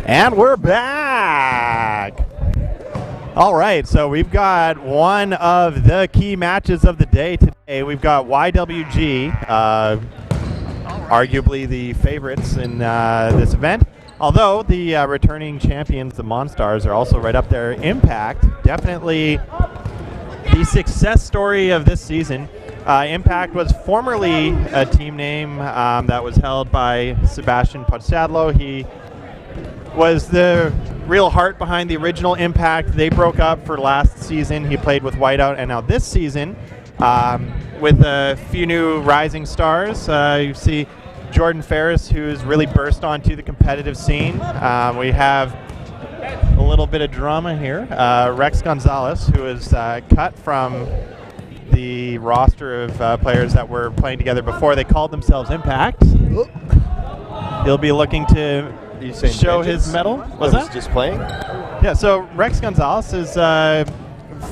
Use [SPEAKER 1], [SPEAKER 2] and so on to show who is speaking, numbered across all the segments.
[SPEAKER 1] And we're back. All right, so we've got one of the key matches of the day today. We've got YWG, arguably the favorites in this event. Although the returning champions, the Monstars, are also right up there. Impact, definitely the success story of this season. Impact was formerly a team name that was held by Sebastian Podsadlo. He was the real heart behind the original Impact. They broke up for last season. He played with Whiteout, and now this season, with a few new rising stars, you see Jordan Ferris, who's really burst onto the competitive scene. We have a little bit of drama here. Rex Gonzalez, who is cut from the roster of players that were playing together before. They called themselves Impact. He'll be looking to show his medal.
[SPEAKER 2] Was that just playing?
[SPEAKER 1] Yeah, so Rex Gonzalez is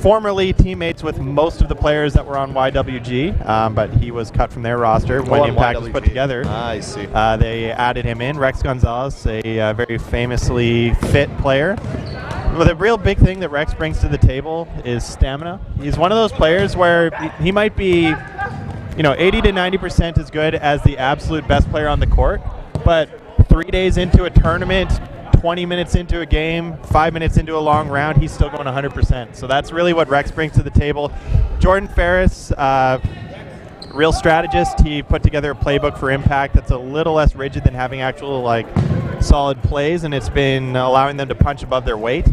[SPEAKER 1] formerly teammates with most of the players that were on YWG, but he was cut from their roster when Impact was put together.
[SPEAKER 2] I see.
[SPEAKER 1] They added him in. Rex Gonzalez, a very famously fit player. Well, the real big thing that Rex brings to the table is stamina. He's one of those players where he might be, 80 to 90% as good as the absolute best player on the court, but 3 days into a tournament, 20 minutes into a game, 5 minutes into a long round, he's still going 100%. So that's really what Rex brings to the table. Jordan Ferris, real strategist. He put together a playbook for Impact that's a little less rigid than having actual solid plays, and it's been allowing them to punch above their weight.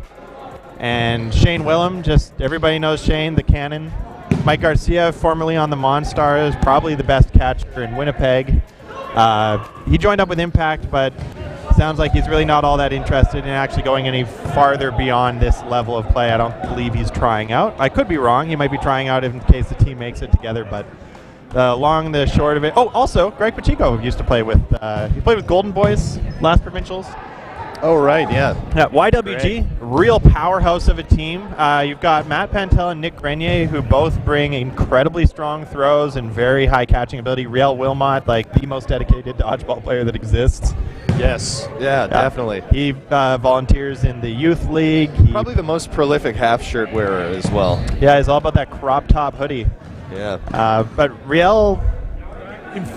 [SPEAKER 1] And Shane Willem, just everybody knows Shane, the cannon. Mike Garcia, formerly on the Monstars, probably the best catcher in Winnipeg. He joined up with Impact, but sounds like he's really not all that interested in actually going any farther beyond this level of play. I don't believe he's trying out. I could be wrong. He might be trying out in case the team makes it together, but long the short of it. Oh, also, Greg Pacheco used to play with, he played with Golden Boys last provincials.
[SPEAKER 2] Oh, right, yeah.
[SPEAKER 1] YWG, real powerhouse of a team. You've got Matt Pantel and Nick Grenier, who both bring incredibly strong throws and very high catching ability. Riel Wilmot, the most dedicated dodgeball player that exists.
[SPEAKER 2] Yes, yeah, definitely.
[SPEAKER 1] He volunteers in the youth league.
[SPEAKER 2] Probably the most prolific half-shirt wearer as well.
[SPEAKER 1] Yeah, he's all about that crop top hoodie.
[SPEAKER 2] Yeah.
[SPEAKER 1] But Riel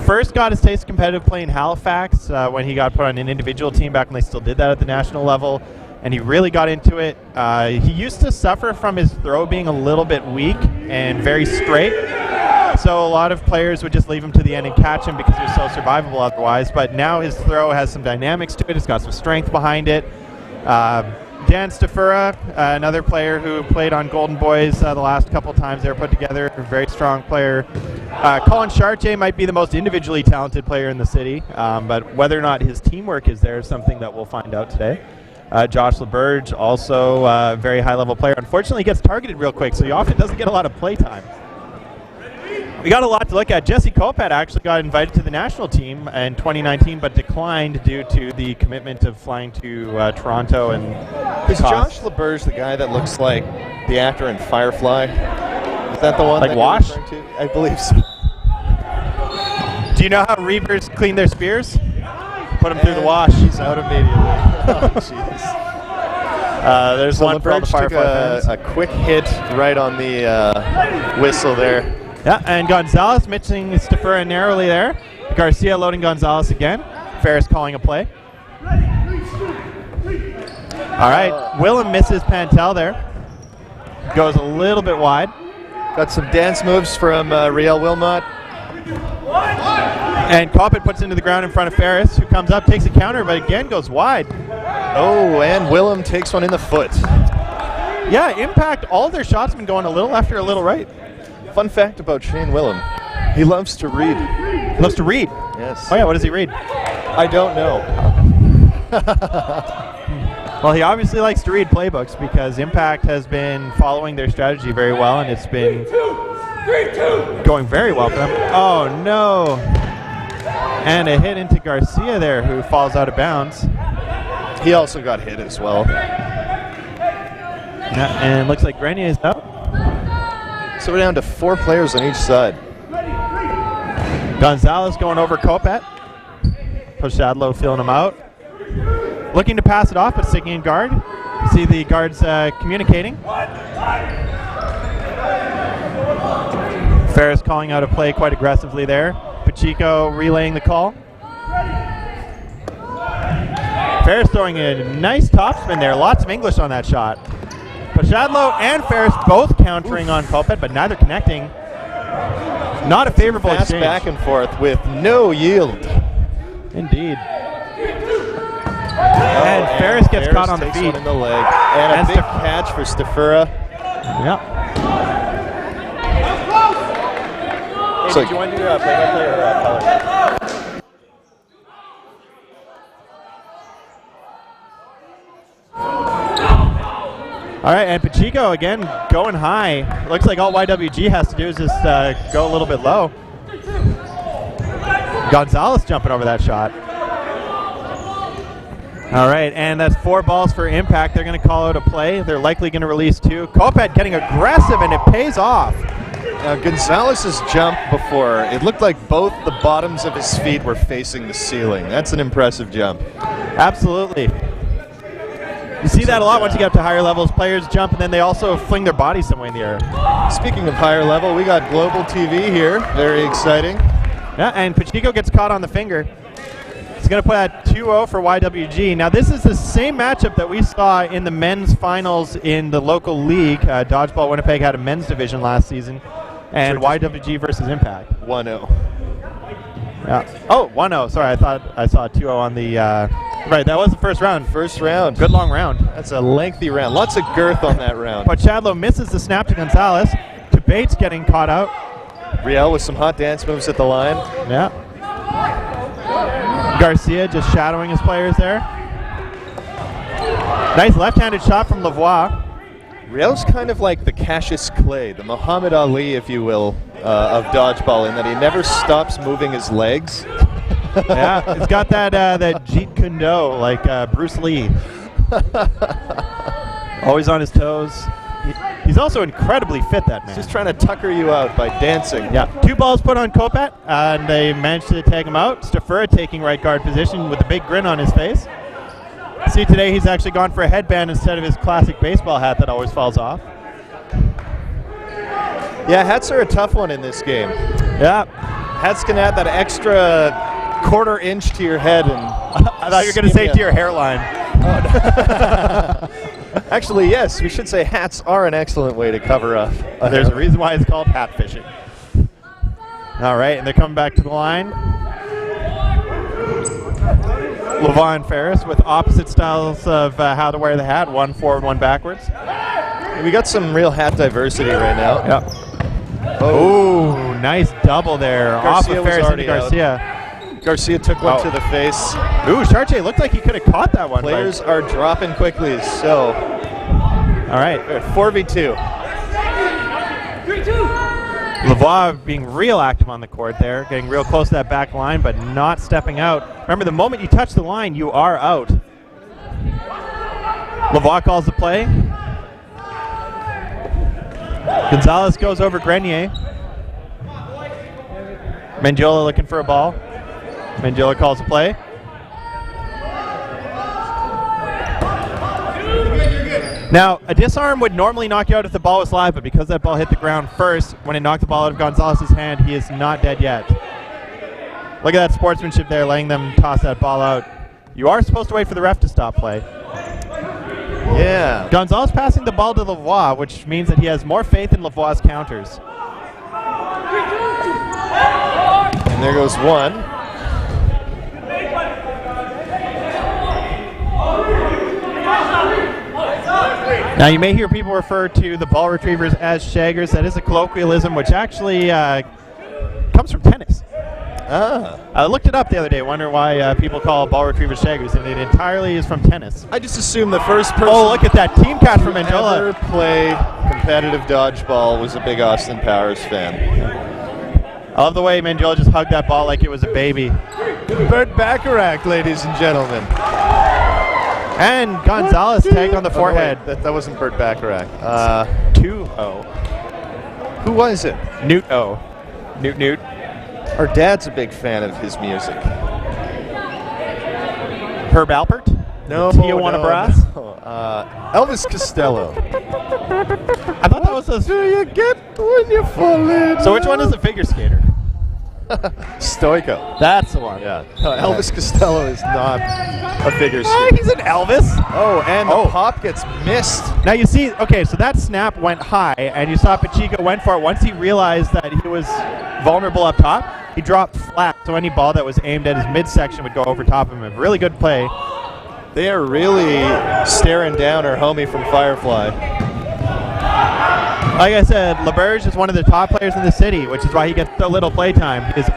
[SPEAKER 1] first got his taste of competitive play in Halifax when he got put on an individual team back when they still did that at the national level, and he really got into it. He used to suffer from his throw being a little bit weak and very straight, so a lot of players would just leave him to the end and catch him because he was so survivable otherwise, but now his throw has some dynamics to it. It's got some strength behind it. Dan Stafura, another player who played on Golden Boys the last couple times they were put together, a very strong player. Colin Chartier might be the most individually talented player in the city, but whether or not his teamwork is there is something that we'll find out today. Josh LeBurge, also a very high-level player. Unfortunately, he gets targeted real quick, so he often doesn't get a lot of play time. We got a lot to look at. Jesse Kopet actually got invited to the national team in 2019, but declined due to the commitment of flying to Toronto and
[SPEAKER 2] Is Josh LeBurge the guy that looks like the actor in Firefly? Is that the one?
[SPEAKER 1] Like Wash?
[SPEAKER 2] I believe so.
[SPEAKER 1] Do you know how Reavers clean their spears? Put them through the wash.
[SPEAKER 2] He's out immediately. Oh, jeez.
[SPEAKER 1] There's
[SPEAKER 2] so
[SPEAKER 1] one for all the Firefly fans.
[SPEAKER 2] A quick hit right on the whistle there.
[SPEAKER 1] Yeah, and Gonzalez missing Stafura narrowly there. Garcia loading Gonzalez again. Ferris calling a play. All right, Willem misses Pantel there. Goes a little bit wide.
[SPEAKER 2] Got some dance moves from Riel Wilmot.
[SPEAKER 1] And Coppett puts into the ground in front of Ferris, who comes up, takes a counter, but again goes wide.
[SPEAKER 2] Oh, and Willem takes one in the foot.
[SPEAKER 1] Yeah, Impact, all their shots have been going a little left or a little right.
[SPEAKER 2] Fun fact about Shane Willem, he loves to read.
[SPEAKER 1] He loves to read?
[SPEAKER 2] Yes.
[SPEAKER 1] Oh yeah, what does he read?
[SPEAKER 2] I don't know.
[SPEAKER 1] Well, he obviously likes to read playbooks because Impact has been following their strategy very well, and it's been going very well for them. Oh no. And a hit into Garcia there, who falls out of bounds.
[SPEAKER 2] He also got hit as well.
[SPEAKER 1] Yeah, and looks like Grenier is out.
[SPEAKER 2] So we're down to 4 players on each side.
[SPEAKER 1] Gonzalez going over Kopet. Poshadlo feeling him out. Looking to pass it off, but sticking in guard. See the guards communicating. Ferris calling out a play quite aggressively there. Pacheco relaying the call. Ferris throwing a nice topspin there. Lots of English on that shot. Pachadlo and Ferris both countering on Kopet, but neither connecting. Not a favorable
[SPEAKER 2] Fast
[SPEAKER 1] exchange.
[SPEAKER 2] back and forth with no yield.
[SPEAKER 1] Indeed. And Ferris gets caught on the
[SPEAKER 2] takes
[SPEAKER 1] feet.
[SPEAKER 2] one in the leg. And a big catch for Stafura.
[SPEAKER 1] Yep.
[SPEAKER 2] So do you want to do play-by-play or color?
[SPEAKER 1] All right, and Pacheco again going high. Looks like all YWG has to do is just go a little bit low. Gonzalez jumping over that shot. All right, and that's 4 balls for impact. They're going to call out a play. They're likely going to release 2. Kopet getting aggressive, and it pays off.
[SPEAKER 2] Now, Gonzalez's jump before, it looked like both the bottoms of his feet were facing the ceiling. That's an impressive jump.
[SPEAKER 1] Absolutely. You see that a lot once you get up to higher levels. Players jump, and then they also fling their bodies somewhere in the air.
[SPEAKER 2] Speaking of higher level, we got Global TV here. Very exciting.
[SPEAKER 1] Yeah, and Pacheco gets caught on the finger. He's going to put at 2-0 for YWG. Now, this is the same matchup that we saw in the men's finals in the local league. Dodgeball Winnipeg had a men's division last season, and YWG versus Impact.
[SPEAKER 2] 1-0.
[SPEAKER 1] Yeah. Oh, 1-0. Sorry, I thought I saw a 2-0 on the... right, that was the first round.
[SPEAKER 2] First round.
[SPEAKER 1] Good long round.
[SPEAKER 2] That's a lengthy round. Lots of girth on that round.
[SPEAKER 1] Pachadlo misses the snap to Gonzalez. To Bates getting caught out.
[SPEAKER 2] Riel with some hot dance moves at the line.
[SPEAKER 1] Yeah. Garcia just shadowing his players there. Nice left-handed shot from Lavoie.
[SPEAKER 2] Riel's kind of like the Cassius Clay, the Muhammad Ali, if you will, of dodgeball, in that he never stops moving his legs.
[SPEAKER 1] Yeah, he's got that Jeet Kune Do, like Bruce Lee. Always on his toes. He's also incredibly fit, that man.
[SPEAKER 2] Just trying to tucker you out by dancing.
[SPEAKER 1] Yeah, 2 balls put on Kopet, and they managed to tag him out. Stafura taking right guard position with a big grin on his face. See, today he's actually gone for a headband instead of his classic baseball hat that always falls off.
[SPEAKER 2] Yeah, hats are a tough one in this game.
[SPEAKER 1] Yeah.
[SPEAKER 2] Hats can add that extra quarter inch to your head. And
[SPEAKER 1] I thought you were going to say to your hairline.
[SPEAKER 2] Oh, no. Actually, yes, we should say hats are an excellent way to cover up.
[SPEAKER 1] There's a reason why it's called hat fishing. All right, and they're coming back to the line. Lavoie and Ferris with opposite styles of how to wear the hat, one forward, one backwards.
[SPEAKER 2] We got some real hat diversity right now.
[SPEAKER 1] Yep. Oh, nice double there.
[SPEAKER 2] Garcia
[SPEAKER 1] off of Ferris into
[SPEAKER 2] was already
[SPEAKER 1] Garcia.
[SPEAKER 2] Garcia took one to the face.
[SPEAKER 1] Ooh, Chartier looked like he could have caught that one.
[SPEAKER 2] Players are dropping quickly, so.
[SPEAKER 1] All right.
[SPEAKER 2] 4v2.
[SPEAKER 1] Lavoie being real active on the court there, getting real close to that back line, but not stepping out. Remember, the moment you touch the line, you are out. Lavoie calls the play. Gonzalez goes over Grenier. Mangiola looking for a ball. Mangiola calls the play. Now, a disarm would normally knock you out if the ball was live, but because that ball hit the ground first, when it knocked the ball out of Gonzalez's hand, he is not dead yet. Look at that sportsmanship there, letting them toss that ball out. You are supposed to wait for the ref to stop play.
[SPEAKER 2] Yeah.
[SPEAKER 1] Gonzalez passing the ball to Lavoie, which means that he has more faith in Lavoie's counters.
[SPEAKER 2] And there goes one.
[SPEAKER 1] Now, you may hear people refer to the ball retrievers as shaggers. That is a colloquialism which actually comes from tennis. I looked it up the other day, wondering why people call ball retrievers shaggers, and it entirely is from tennis.
[SPEAKER 2] I just assumed the first person
[SPEAKER 1] Oh, look at that team catch from
[SPEAKER 2] who
[SPEAKER 1] Mangiola.
[SPEAKER 2] ever played competitive dodgeball was a big Austin Powers fan.
[SPEAKER 1] I love the way Mangiola just hugged that ball like it was a baby.
[SPEAKER 2] Burt Bacharach, ladies and gentlemen.
[SPEAKER 1] And Gonzalez tagged on the forehead.
[SPEAKER 2] Oh, no, that wasn't Burt Bacharach.
[SPEAKER 1] 2-0.
[SPEAKER 2] Who was it?
[SPEAKER 1] Newt-O. Newt.
[SPEAKER 2] Our dad's a big fan of his music.
[SPEAKER 1] Herb Alpert?
[SPEAKER 2] No,
[SPEAKER 1] Tijuana
[SPEAKER 2] no,
[SPEAKER 1] Brass?
[SPEAKER 2] no. Elvis Costello.
[SPEAKER 1] I thought that was a...
[SPEAKER 2] Do you get when you fall in?
[SPEAKER 1] So which one is the figure skater?
[SPEAKER 2] Stoico.
[SPEAKER 1] That's the one.
[SPEAKER 2] Yeah. Elvis Costello is not a figure
[SPEAKER 1] Oh,
[SPEAKER 2] skater.
[SPEAKER 1] he's an Elvis.
[SPEAKER 2] Oh, and the pop gets missed.
[SPEAKER 1] Now you see, okay, so that snap went high, and you saw Pacheco went for it. Once he realized that he was vulnerable up top, he dropped flat, so any ball that was aimed at his midsection would go over top of him. A really good play.
[SPEAKER 2] They are really staring down our homie from Firefly.
[SPEAKER 1] Like I said, LeBurge is one of the top players in the city, which is why he gets so little play time. He is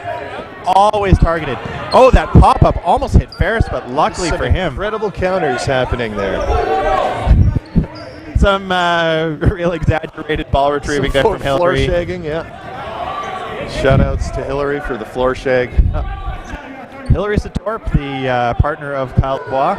[SPEAKER 1] always targeted. Oh, that pop-up almost hit Ferris, but luckily for him.
[SPEAKER 2] Incredible counters happening there.
[SPEAKER 1] Some real exaggerated ball retrieving there from
[SPEAKER 2] Floor
[SPEAKER 1] Hillary.
[SPEAKER 2] shagging, yeah. Shoutouts to Hillary for the floor shag.
[SPEAKER 1] Hillary Satorp, the partner of Kyle Dubois.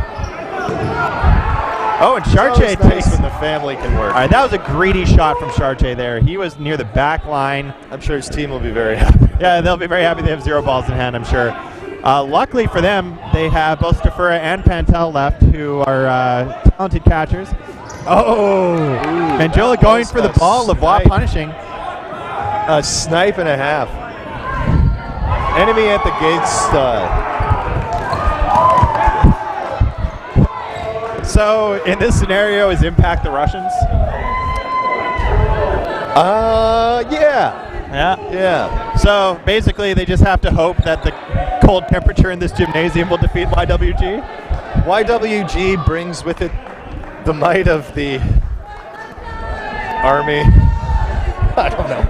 [SPEAKER 1] Oh, and Chartier
[SPEAKER 2] It's always
[SPEAKER 1] takes...
[SPEAKER 2] nice when the family can work.
[SPEAKER 1] All right, that was a greedy shot from Chartier there. He was near the back line.
[SPEAKER 2] I'm sure his team will be very happy.
[SPEAKER 1] Yeah, they'll be very happy they have 0 balls in hand, I'm sure. Luckily for them, they have both Stafura and Pantel left, who are talented catchers. Oh! Mandrilla going for the ball, Lavoie punishing.
[SPEAKER 2] A snipe and a half. Enemy at the gate style.
[SPEAKER 1] So, in this scenario, is Impact the Russians?
[SPEAKER 2] Yeah.
[SPEAKER 1] So, basically, they just have to hope that the cold temperature in this gymnasium will defeat YWG?
[SPEAKER 2] YWG brings with it the might of the army. I don't know.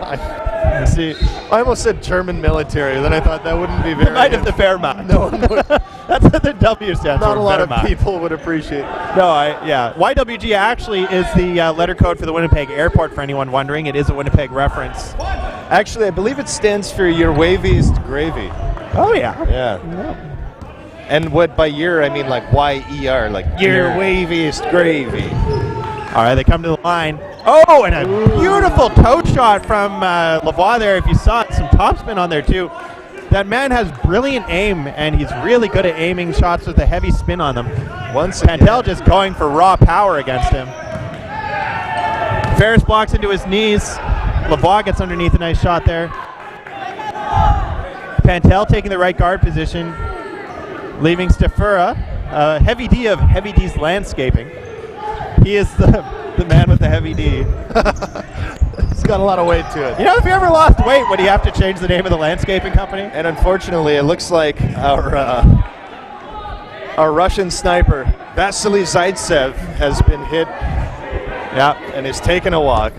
[SPEAKER 2] I almost said German military, then I thought that wouldn't be very...
[SPEAKER 1] The might of the Fairmont.
[SPEAKER 2] No,
[SPEAKER 1] That's what the W stands for.
[SPEAKER 2] not a lot of
[SPEAKER 1] Fairmont.
[SPEAKER 2] people would appreciate.
[SPEAKER 1] Yeah. YWG actually is the letter code for the Winnipeg Airport, for anyone wondering. It is a Winnipeg reference.
[SPEAKER 2] Actually, I believe it stands for Your Waviest Gravy.
[SPEAKER 1] Oh, yeah.
[SPEAKER 2] Yeah. And what by year, I mean like Y-E-R, like Your Waviest Gravy.
[SPEAKER 1] All right, they come to the line. Oh, and a beautiful toe shot from Lavoie there. If you saw it, some topspin on there, too. That man has brilliant aim, and he's really good at aiming shots with a heavy spin on them.
[SPEAKER 2] Once again.
[SPEAKER 1] Pantel just going for raw power against him. Ferris blocks into his knees. Lavoie gets underneath a nice shot there. Pantel taking the right guard position, leaving Stafura, Heavy D of Heavy D's Landscaping. He is the man with the heavy D.
[SPEAKER 2] It's got a lot of weight to it.
[SPEAKER 1] You know, if you ever lost weight, would you have to change the name of the landscaping company?
[SPEAKER 2] And unfortunately, it looks like our Russian sniper, Vasily Zaitsev, has been hit and is taking a walk.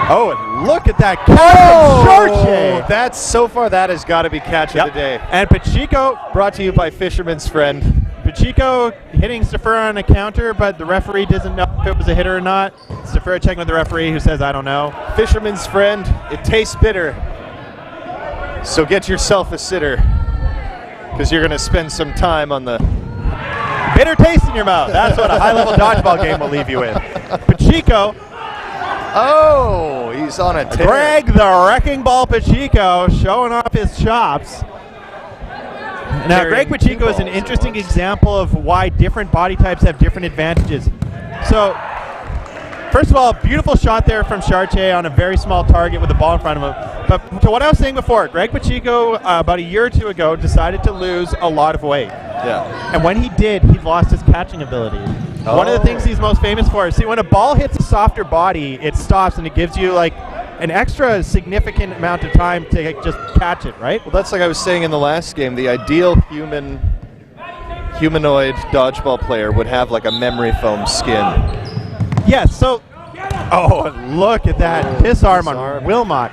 [SPEAKER 1] Oh, and look at that catch from Chartier.
[SPEAKER 2] That's so far that has got to be catch of the day.
[SPEAKER 1] And Pacheco,
[SPEAKER 2] Brought to you by Fisherman's Friend.
[SPEAKER 1] Pacheco hitting Stafura on a counter, but the referee doesn't know if it was a hit or not. Stafura checking with the referee, who says, I don't know.
[SPEAKER 2] Fisherman's Friend, it tastes bitter. So get yourself a sitter, because you're going to spend some time on the...
[SPEAKER 1] Bitter taste in your mouth. That's what a high-level dodgeball game will leave you with. Pacheco.
[SPEAKER 2] Oh, he's on a tear.
[SPEAKER 1] Greg the Wrecking Ball Pacheco showing off his chops. Now, Greg Pacheco is an interesting example of why different body types have different advantages. So, first of all, beautiful shot there from Chartier on a very small target with the ball in front of him. But to what I was saying before, Greg Pacheco, about a year or two ago, decided to lose a lot of weight.
[SPEAKER 2] Yeah.
[SPEAKER 1] And when he did, he lost his catching ability. One of the things he's most famous for is, see, when a ball hits a softer body, it stops and it gives you like an extra significant amount of time to just catch it, right?
[SPEAKER 2] Well, that's like I was saying in the last game. The ideal humanoid dodgeball player would have like a memory foam skin.
[SPEAKER 1] Yes, so... Oh, look at that disarm on Wilmot.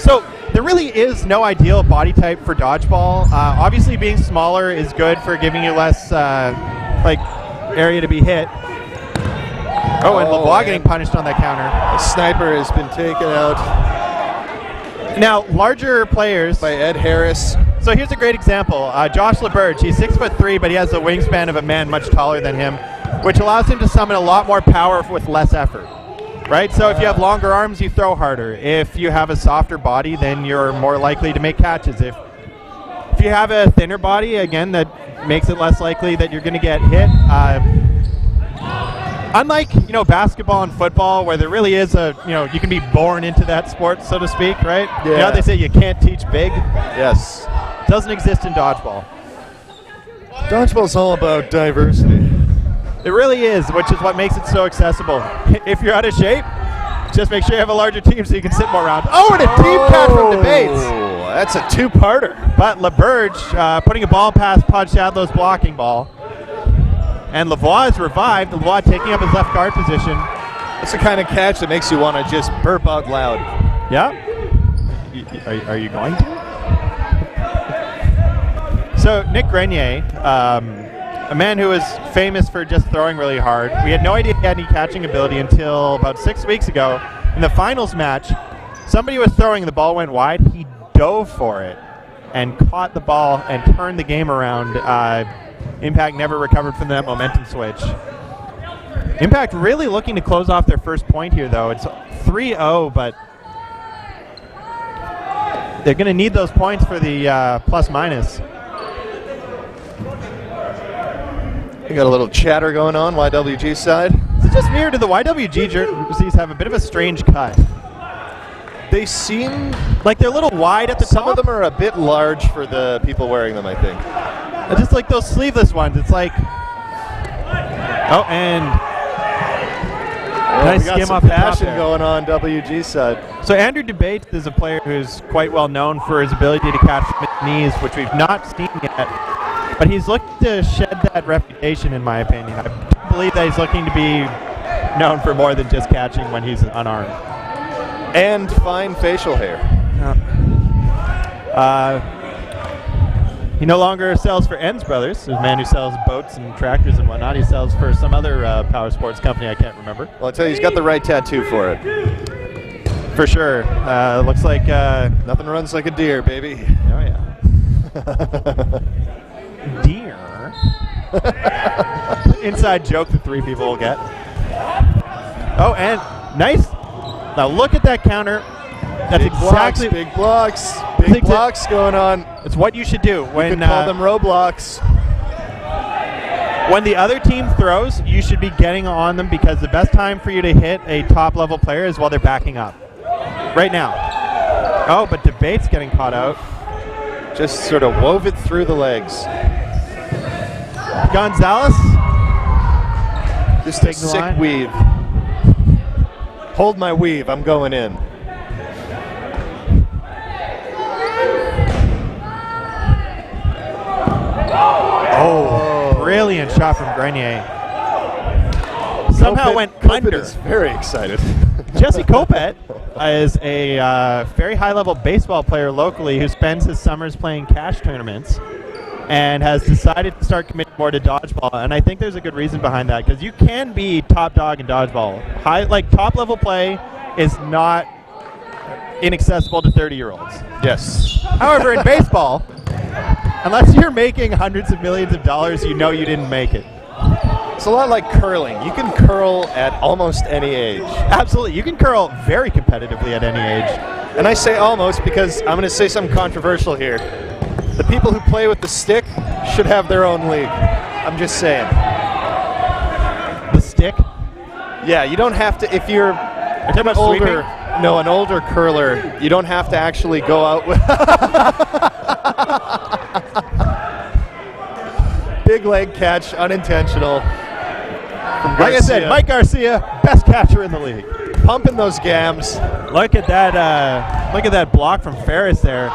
[SPEAKER 1] So there really is no ideal body type for dodgeball. Obviously, being smaller is good for giving you less area to be hit. Oh, and Lavoie getting punished on that counter.
[SPEAKER 2] A sniper has been taken out
[SPEAKER 1] Now, larger players...
[SPEAKER 2] by Ed Harris.
[SPEAKER 1] So here's a great example. Josh LeBurge, he's 6'3", but he has the wingspan of a man much taller than him, which allows him to summon a lot more power with less effort. Right? So if you have longer arms, you throw harder. If you have a softer body, then you're more likely to make catches. If if you have a thinner body, again, that makes it less likely that you're going to get hit. Unlike, basketball and football, where there really is you can be born into that sport, so to speak, right?
[SPEAKER 2] Yeah.
[SPEAKER 1] They say you can't teach big.
[SPEAKER 2] Yes.
[SPEAKER 1] Doesn't exist in dodgeball.
[SPEAKER 2] Dodgeball's all about diversity.
[SPEAKER 1] It really is, which is what makes it so accessible. If you're out of shape, just make sure you have a larger team so you can sit more around. Oh, and a team catch from Debates.
[SPEAKER 2] That's a two-parter.
[SPEAKER 1] But LaBerge putting a ball past Podshadlow's blocking ball. And Lavoie is revived. Lavoie taking up his left guard position.
[SPEAKER 2] That's the kind of catch that makes you want to just burp out loud.
[SPEAKER 1] Yeah. Are you going to? So Nick Grenier, a man who is famous for just throwing really hard. We had no idea he had any catching ability until about 6 weeks ago. In the finals match, somebody was throwing, the ball went wide. He dove for it and caught the ball and turned the game around. Impact never recovered from that momentum switch. Impact really looking to close off their first point here, though. It's 3-0, but they're going to need those points for the plus-minus.
[SPEAKER 2] We got a little chatter going on, YWG side.
[SPEAKER 1] Is it just me, or do the YWG jerseys have a bit of a strange cut?
[SPEAKER 2] They seem
[SPEAKER 1] like they're a little wide at the top.
[SPEAKER 2] Some of them are a bit large for the people wearing them, I think.
[SPEAKER 1] Just like those sleeveless ones. It's like... Oh, and...
[SPEAKER 2] Nice skim off passion going on WG side.
[SPEAKER 1] So Andrew Debates is a player who's quite well known for his ability to catch from his knees, which we've not seen yet. But he's looking to shed that reputation, in my opinion. I believe that he's looking to be known for more than just catching when he's unarmed.
[SPEAKER 2] And fine facial hair.
[SPEAKER 1] He no longer sells for Enns Brothers, a man who sells boats and tractors and whatnot. He sells for some other power sports company I can't remember.
[SPEAKER 2] Well, I'll tell you, he's got the right tattoo for it.
[SPEAKER 1] For sure. Looks like...
[SPEAKER 2] nothing runs like a deer, baby.
[SPEAKER 1] Oh, yeah. Deer? Inside joke that three people will get. Oh, and nice. Now look at that counter. That's
[SPEAKER 2] big
[SPEAKER 1] exactly...
[SPEAKER 2] Big blocks going on.
[SPEAKER 1] It's what you should do.
[SPEAKER 2] You could call them roadblocks.
[SPEAKER 1] When the other team throws, you should be getting on them, because the best time for you to hit a top-level player is while they're backing up. Right now. Oh, but Debate's getting caught out.
[SPEAKER 2] Just sort of wove it through the legs.
[SPEAKER 1] Gonzalez.
[SPEAKER 2] Just a sick weave. Hold my weave. I'm going in.
[SPEAKER 1] Oh, brilliant shot from Grenier. Somehow went under.
[SPEAKER 2] Is very excited.
[SPEAKER 1] Jesse Kopet is a very high-level baseball player locally who spends his summers playing cash tournaments and has decided to start committing more to dodgeball. And I think there's a good reason behind that, because you can be top dog in dodgeball. Top-level play is not inaccessible to 30-year-olds.
[SPEAKER 2] Yes.
[SPEAKER 1] However, in baseball, unless you're making hundreds of millions of dollars, you know you didn't make it.
[SPEAKER 2] It's a lot like curling. You can curl at almost any age.
[SPEAKER 1] Absolutely. You can curl very competitively at any age.
[SPEAKER 2] And I say almost because I'm going to say something controversial here. The people who play with the stick should have their own league. I'm just saying.
[SPEAKER 1] The stick?
[SPEAKER 2] Yeah, you don't have to, if you're an older curler, you don't have to actually go out with... Big leg catch, unintentional.
[SPEAKER 1] Like I said, Mike Garcia, best catcher in the league.
[SPEAKER 2] Pumping those gams.
[SPEAKER 1] Look at that block from Ferris there.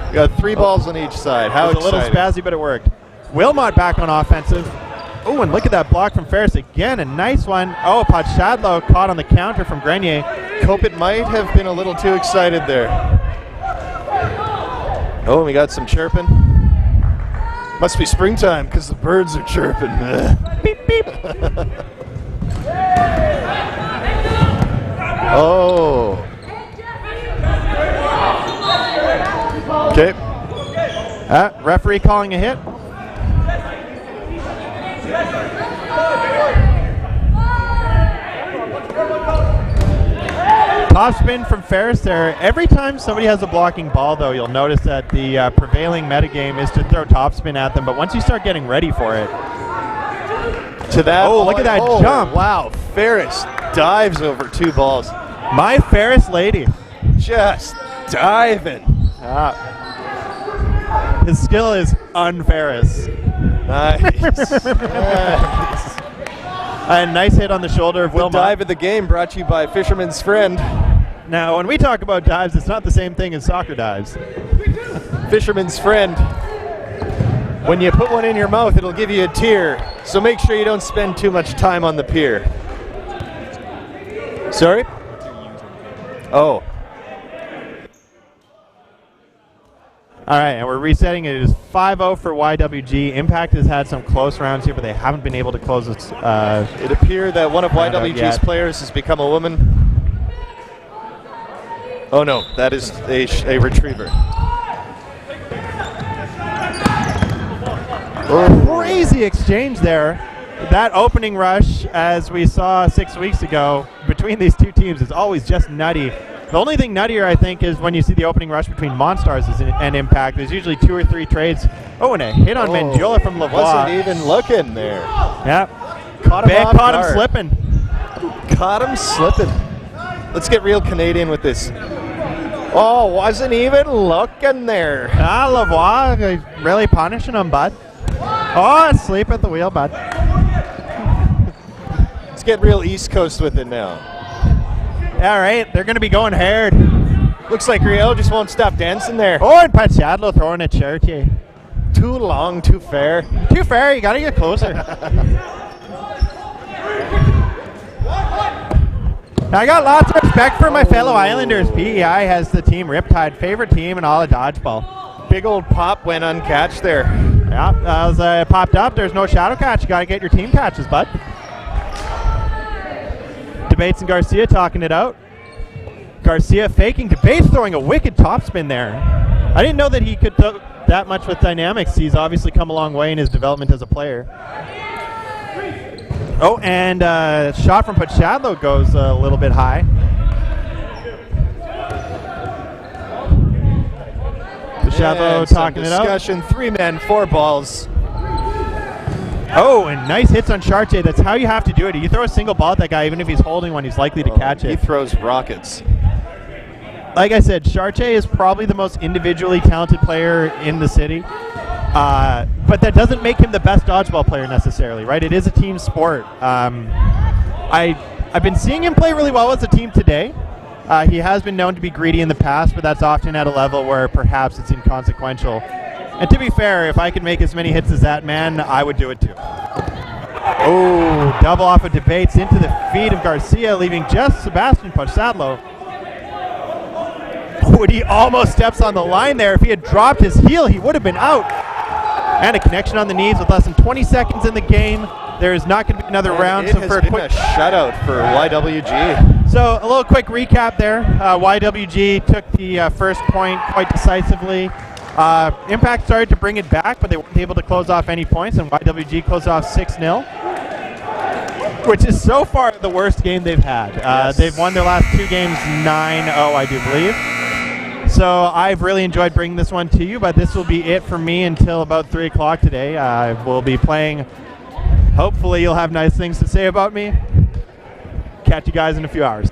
[SPEAKER 2] You got 3 balls on each side. How exciting.
[SPEAKER 1] A little spazzy, but it worked. Wilmot back on offensive. Oh, and look at that block from Ferris again. A nice one. Oh, Podshadlow caught on the counter from Grenier.
[SPEAKER 2] Kopet might have been a little too excited there. Oh, we got some chirping. Must be springtime because the birds are chirping. Beep, beep. Oh. Okay.
[SPEAKER 1] Referee calling a hit. Topspin from Ferris there. Every time somebody has a blocking ball, though, you'll notice that the prevailing metagame is to throw topspin at them. But once you start getting ready for it,
[SPEAKER 2] to that.
[SPEAKER 1] Oh, look at that jump!
[SPEAKER 2] Wow, Ferris dives over 2 balls.
[SPEAKER 1] My Ferris lady,
[SPEAKER 2] Just diving.
[SPEAKER 1] his skill is unferris.
[SPEAKER 2] Nice. Nice.
[SPEAKER 1] A nice hit on the shoulder of
[SPEAKER 2] The
[SPEAKER 1] Wilmot.
[SPEAKER 2] dive of the game brought to you by Fisherman's Friend.
[SPEAKER 1] Now, when we talk about dives, it's not the same thing as soccer dives.
[SPEAKER 2] Fisherman's Friend. When you put one in your mouth, it'll give you a tear. So make sure you don't spend too much time on the pier. Sorry? Oh.
[SPEAKER 1] All right, and we're resetting. It is 5-0 for YWG. Impact has had some close rounds here, but they haven't been able to close it.
[SPEAKER 2] It appears that one of YWG's players has become a woman. Oh no, that is a retriever.
[SPEAKER 1] Crazy exchange there. That opening rush, as we saw 6 weeks ago, between these two teams is always just nutty. The only thing nuttier, I think, is when you see the opening rush between Monstars and Impact. There's usually 2 or 3 trades. Oh, and a hit on Mangiola from Lavoie.
[SPEAKER 2] Wasn't even looking there.
[SPEAKER 1] Yep.
[SPEAKER 2] Caught
[SPEAKER 1] him slipping.
[SPEAKER 2] Caught him slipping. Let's get real Canadian with this. Oh, wasn't even looking there.
[SPEAKER 1] Lavoie really punishing him, bud. Oh, asleep at the wheel, bud.
[SPEAKER 2] Let's get real East Coast with it now.
[SPEAKER 1] All right, they're going to be going hard.
[SPEAKER 2] Looks like Riel just won't stop dancing there.
[SPEAKER 1] Oh, and Pachadlo throwing a charity.
[SPEAKER 2] Too long, too fair.
[SPEAKER 1] Too fair, you got to get closer. I got lots of respect for my fellow Islanders. PEI has the team Riptide, favorite team in all of Dodgeball.
[SPEAKER 2] Big old pop went uncatched there.
[SPEAKER 1] Yeah, as I popped up, there's no shadow catch. You got to get your team catches, bud. Debates and Garcia talking it out. Garcia faking. Debates throwing a wicked topspin there. I didn't know that he could throw that much with dynamics. He's obviously come a long way in his development as a player. Oh, and shot from Pachadlo goes a little bit high. Pachadlo talking it out.
[SPEAKER 2] Discussion, 3 men, 4 balls.
[SPEAKER 1] Oh, and nice hits on Chartier. That's how you have to do it. You throw a single ball at that guy, even if he's holding one, he's likely to catch it.
[SPEAKER 2] He throws rockets.
[SPEAKER 1] Like I said, Chartier is probably the most individually talented player in the city. But that doesn't make him the best dodgeball player necessarily, right? It is a team sport. I've been seeing him play really well as a team today. He has been known to be greedy in the past, but that's often at a level where perhaps it's inconsequential. And to be fair, if I could make as many hits as that man, I would do it too. Oh, double off of Debates into the feet of Garcia, leaving just Sebastian Pachadlo. Oh, and he almost steps on the line there. If he had dropped his heel, he would have been out. And a connection on the knees with less than 20 seconds in the game. There is not going to be another round.
[SPEAKER 2] So for a quick shutout for YWG.
[SPEAKER 1] So a little quick recap there. YWG took the first point quite decisively. Impact started to bring it back, but they weren't able to close off any points, and YWG closed off 6-0, which is so far the worst game they've had.
[SPEAKER 2] Yes.
[SPEAKER 1] They've won their last 2 games 9-0, I do believe. So I've really enjoyed bringing this one to you, but this will be it for me until about 3 o'clock today. We'll be playing. Hopefully you'll have nice things to say about me. Catch you guys in a few hours.